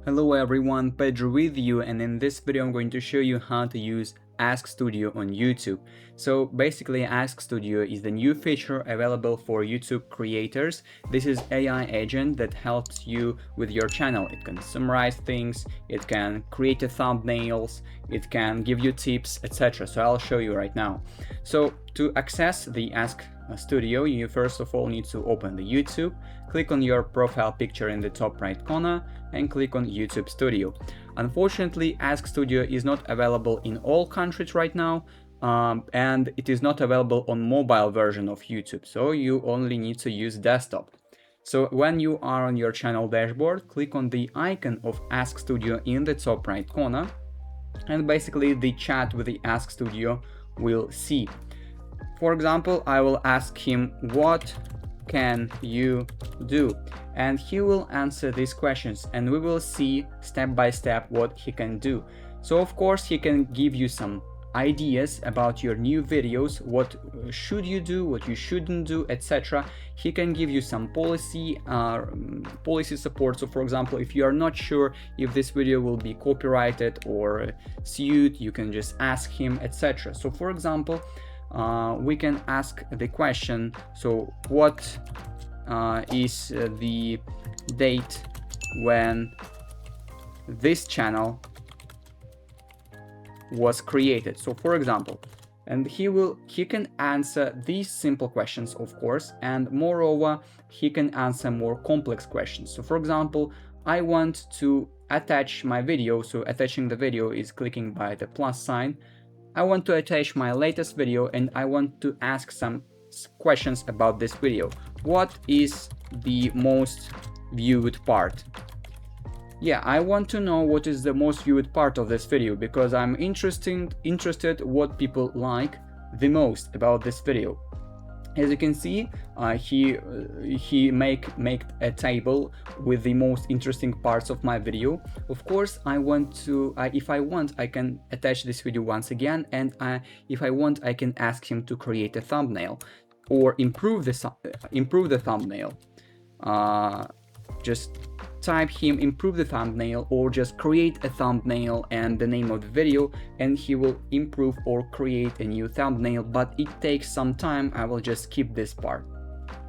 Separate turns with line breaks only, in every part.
Hello everyone, Pedro with you, and in this video I'm going to show you how to use Ask Studio on YouTube. So basically Ask Studio is the new feature available for YouTube creators. This is AI agent that helps you with your channel. It can summarize things, it can create thumbnails, it can give you tips, etc. So I'll show you right now. So to access the Ask Studio, you first of all need to open the YouTube, click on your profile picture in the top right corner and click on YouTube Studio. Unfortunately, Ask Studio is not available in all countries right now, and it is not available on mobile version of YouTube, so you only need to use desktop. So when you are on your channel dashboard, click on the icon of Ask Studio in the top right corner, and basically the chat with the Ask Studio will see. For example, I will ask him, what can you do? And he will answer these questions and we will see step by step what he can do. So of course he can give you some ideas about your new videos, what should you do, what you shouldn't do, etc. He can give you some policy support. So for example, if you are not sure if this video will be copyrighted or sued, you can just ask him, etc. So for example, we can ask the question, so what is the date when this channel was created? So for example, and he can answer these simple questions, of course, and moreover he can answer more complex questions. So for example, I want to attach my video, so attaching the video is clicking by the plus sign. I want to attach my latest video and I want to ask some questions about this video. What is the most viewed part? Yeah, I want to know what is the most viewed part of this video because I'm interested what people like the most about this video. As you can see, he make a table with the most interesting parts of my video. Of course, I want to, if I want, I can attach this video once again, and if I want, I can ask him to create a thumbnail or improve the thumbnail. Just type him improve the thumbnail or just create a thumbnail and the name of the video, and he will improve or create a new thumbnail, but it takes some time. I will just skip this part.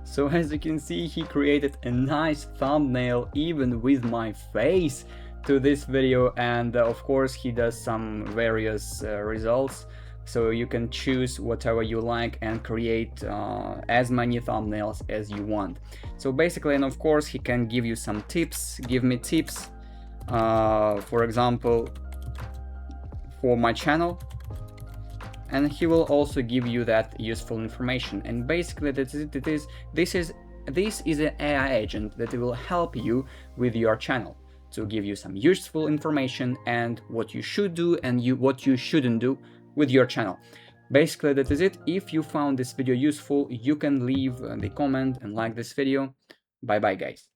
So as you can see, he created a nice thumbnail even with my face to this video, and of course he does some various results. So you can choose whatever you like and create as many thumbnails as you want. So basically, and of course, he can give you some tips, give me tips, for example, for my channel. And he will also give you that useful information. And basically, this is an AI agent that will help you with your channel to give you some useful information and what you should do and what you shouldn't do with your channel. Basically, that is it. If you found this video useful, you can leave the comment and like this video. Bye bye, guys.